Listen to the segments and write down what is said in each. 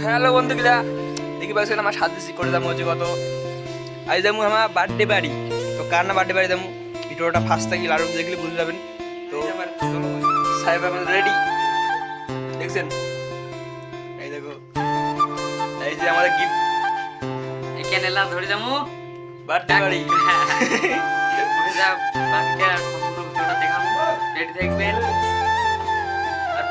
Hello বন্ধুগুলা দেখি পাচ্ছেন আমার সাথে করে যাবো হচ্ছে কত আজ যাবো আমার বার্থডে বাড়ি তো কার না বার্থডে বাড়ি যাবো ভিডিওটা ফার্স্ট থাকি আরো দেখলে বুঝতে যাবেন তো চলো সাহেব আমার রেডি দেখছেন এই দেখো এই যে আমাদের গিফট এখানে এলাম ধরে যাবো বার্থডে বাড়ি উঠে যা বাকিটা ফটোটা দেখাবো রেডি থাকবেন আর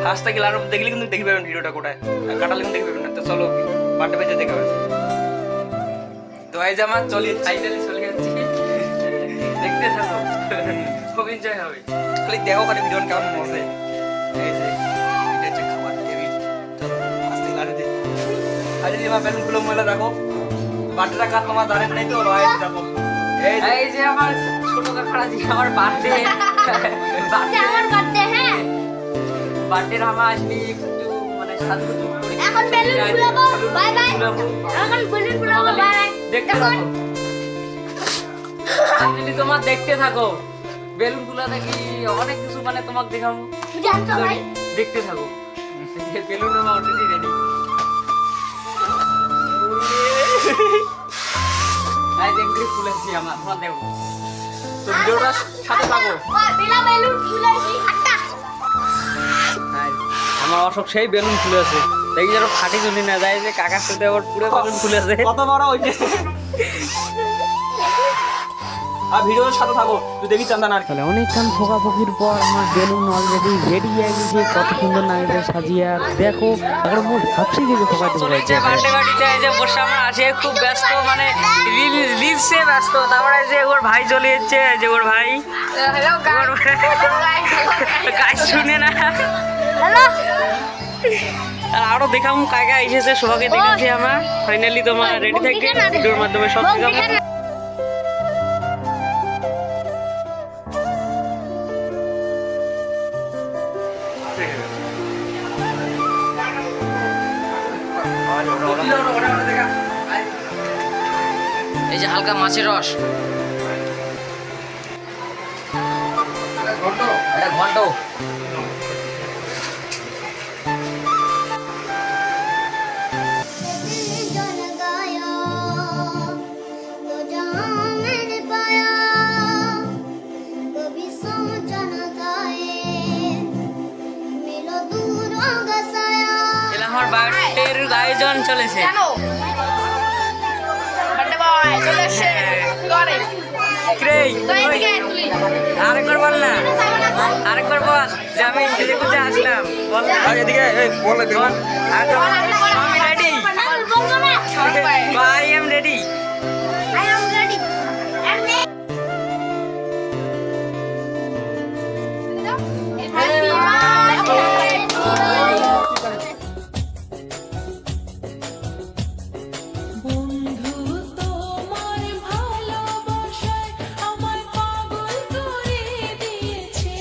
ফার্স্ট থাকি আরো দেখলে কিন্তু দেখতে পাবেন ভিডিওটা কোথায় আর কাটালে কিন্তু দেখতে পাবেন না তো চলো বার্থডে বাড়িতে দেখা হবে তো এই যে আমার চলি ফাইনালি চলে যাচ্ছি দেখতে থাকো খুব এনজয় হবে খালি দেখো খালি ভিডিও কেমন মজা এই যে এটা হচ্ছে খাবার টেবিল চলো আস্তে লাড়ে দে আরে যে আমার বেলুন গুলো ময়লা রাখো বার্থডে কাট তোমার জানেন নাই তো রয় দেখো এই যে আমার ছোট কাকা জি আমার বার্থডে আমার বার্থডে হ্যাঁ বার্থডে আমার আসলে একটু মানে সাজুগুজু করে এখন বেলুন ফুলাবো বাই বাই এখন বেলুন ফুলাবো বাই বাই দেখতে থাকো ফাইনালি তোমার দেখতে থাকো বেলুন গুলা দেখি অনেক কিছু মানে তোমাকে দেখাবো জানতো ভাই দেখতে থাকো বেলুন আমার অলরেডি রেডি এই দেখতে ফুলেছি আমার তোমার দেখো তো ভিডিওটা সাথে থাকো বেলা বেলুন ফুলাইছি হাটটা আমার অশোক সেই বেলুন ফুলেছে দেখি যেন ফাটি চুলি না যায় যে কাকার সাথে আবার পুরো বেলুন ফুলেছে কত বড় হইছে আর ভিডিওর সাথে থাকো তুই দেখি চান্দা না তাহলে অনেকক্ষণ ফোকাফুকির পর আমার বেলুন অলরেডি রেডি হয়ে গেছে কত সুন্দর নাগিয়ে সাজিয়ে আর দেখো এখন মোট ভাবছি যে ফোকাতে যে বার্থডে বাড়িতে এই যে বসে আমরা আসে খুব ব্যস্ত মানে রিলসে ব্যস্ত তারপরে যে ওর ভাই চলে যাচ্ছে এই যে ওর ভাই হ্যালো গাইস শুনে না হ্যালো আর আরো দেখাবো কাকা এসেছে সবাইকে দেখেছি আমরা ফাইনালি তোমার রেডি থাকবে ভিডিওর মাধ্যমে সব দেখাবো এই যে হালকা মাছের রস এটা ঘন্ট जन गाया तो जहाँ मैंने पाया कभी सोचा न गाए मिलो दूरों का साया এটা আমার বার্থডের আয়োজন চলেছে बर्थडे बॉय चले से करे ক্রেই तो इनके तुली আরেকবার বল না আরেকবার বল যে আমি খুঁজে খুঁজে আসলাম বল না আর এদিকে এই বল দেখো আমি ready I am ready I am ready and বন্ধু তোমার ভালোবাসায় আমায় পাগল করে দিয়েছে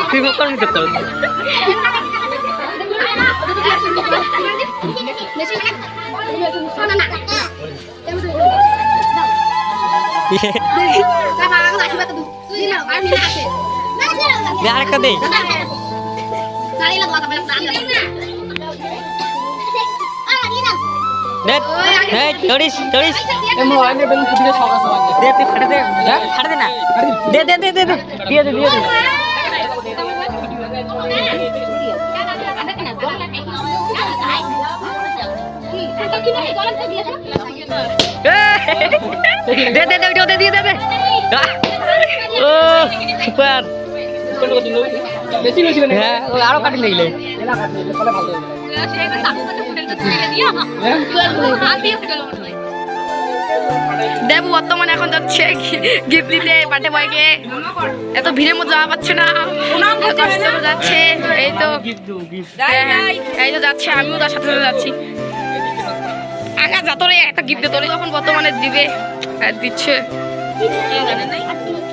তুই বকর মুখে কর আরেকটা দে দেখ এই ধরিস ধরিস দে তুই ফাটে দে ফাটে দে না দে দে দে দে দে দিয়ে দে দিয়ে দে দে দে দে ওটা দিয়ে দে দে ও সুপার হ্যাঁ আরো কাটি লাগলে দেবু বর্তমানে এখন যাচ্ছে গিফট দিতে বার্থডে বয়কে। এত ভিড়ের মধ্যে যাওয়া পাচ্ছে না, কষ্ট করে যাচ্ছে। এই তো হ্যাঁ, এই তো যাচ্ছে, আমিও তার সাথে সাথে যাচ্ছি। আগা যা তোরে একটা গিফট দে, তোরে যখন বর্তমানে দিবে দিচ্ছে।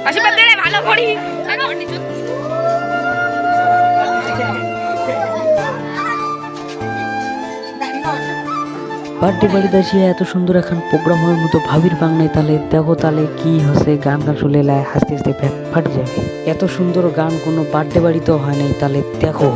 আশীর্বাদ দে রে, ভালো করি। বার্থডে বাড়িতে আসিয়া এত সুন্দর এখন প্রোগ্রাম হওয়ার মতো ভাবির পাং নাই, তাহলে দেখো তাহলে কি হচ্ছে, গান গান শুনলে লাই হাসতে হাসতে পেট ফাটে যাবে। এত সুন্দর গান কোনো বার্থডে বাড়িতেও হয় নাই, তাহলে দেখো।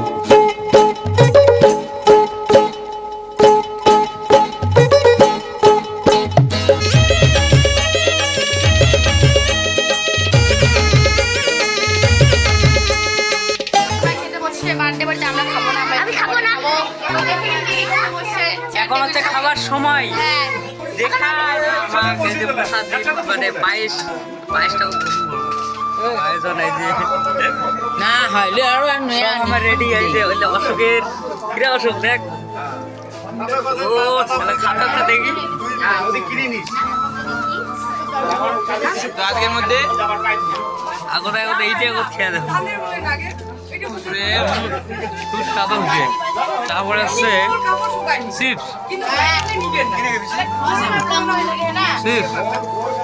আমি খাবো না। এখন হচ্ছে খাবার সময়। দেখা আমাকে যে প্রসাদ দিল, মানে পায়েসটা আয়োজন এই যে না হইলে আরো আমার রেডি আছে। ওই অশোকের কিরা অশোক দেখ, ও শালা খাতাটা দেখি তো আজকের মধ্যে আগতে এইটাই খেয়ে দেখো খুব স্বাদ হচ্ছে। তারপরে হচ্ছে চিপস,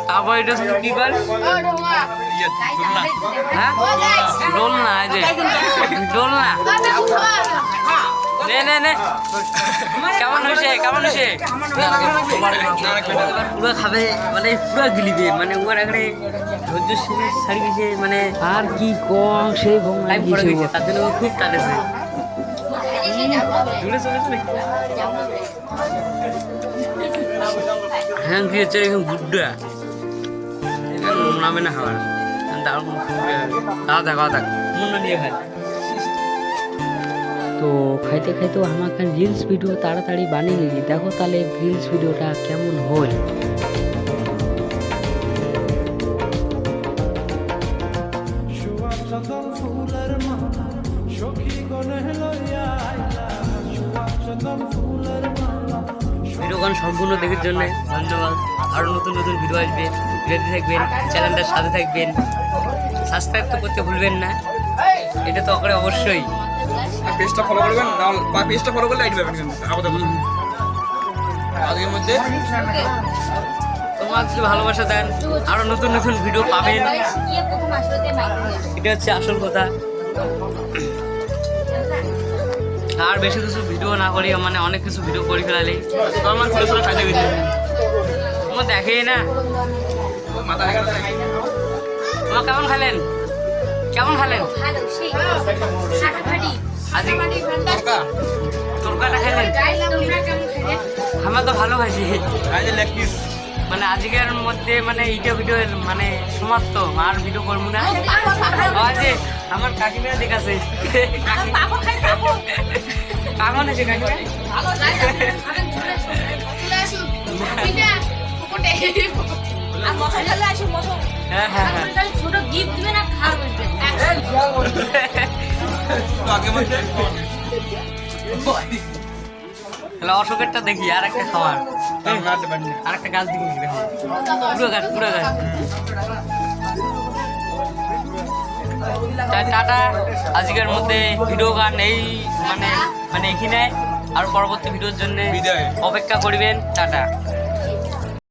তারপর এটা হচ্ছে কি কর হ্যাঁ দোলনা, এই যে দোলনা। নে নে নে, কেমন হয়েছে কেমন হয়েছে? পুরো খাবে মানে পুরো গিলিবে, মানে ওর এখানে ধৈর্য ছাড়ি গেছে, মানে আর কি কম সেই ভং টাইম পড়ে লাগিয়েছে। গেছে, তার জন্য ও খুব টানেছে। হ্যাঁ কি হচ্ছে এখন গুড্ডা নামে না খাবার দারুণ খাওয়া থাক মনে নিয়ে খাই। তো খাইতে খাইতেও আমাকে রিলস ভিডিও তাড়াতাড়ি বানিয়ে নিলি, দেখো তাহলে রিলস ভিডিওটা কেমন হল। ভিডিও গান সম্পূর্ণ দেখার জন্য ধন্যবাদ। আরও নতুন নতুন ভিডিও আসবে, রেডি থাকবেন, চ্যানেলটার সাথে থাকবেন, সাবস্ক্রাইব তো করতে ভুলবেন না, এটা তো করে অবশ্যই। পেজটা ফলো করবেন, বা পেজটা ফলো করলে আইডি পাবেন কিন্তু আপাতত। আজকের মধ্যে তোমার যদি ভালোবাসা দেন আরও নতুন নতুন ভিডিও পাবেন, এটা হচ্ছে আসল কথা। আর বেশি কিছু ভিডিও না করি, মানে অনেক কিছু ভিডিও করে ফেলালে আমার ছোটো ছোটো খাইতে গেছে তোমার দেখেই না। মাথা রেখে তোমার কেমন খেলেন কেমন খেলেন ভালো সেই ফাটাফাটি আজ টাকা তরকাটা খেলেন? তোমরা কেমন খেলে? আমরা তো ভালো খাইছি। আজ লেগ পিস মানে আজকের মধ্যে মানে এইটা ভিডিও মানে সমাপ্ত, আর ভিডিও করবো না। আজ আমার কাকিমারা দেখাছে কেমন আছে কাকিমা? হ্যাঁ হ্যাঁ হ্যাঁ ছোট গিফট দিবে না খাওয়ার বসবে তো আজকের মধ্যে তাহলে অশোকেরটা দেখি, আর একটা খাবার, আর একটা গাছ দেখি, পুরো গাছ পুরো গাছ। টাটা। আজকের মধ্যে ভিডিও গান এই মানে এখানে, আর পরবর্তী ভিডিওর জন্য বিদায়। অপেক্ষা করবেন। টাটা।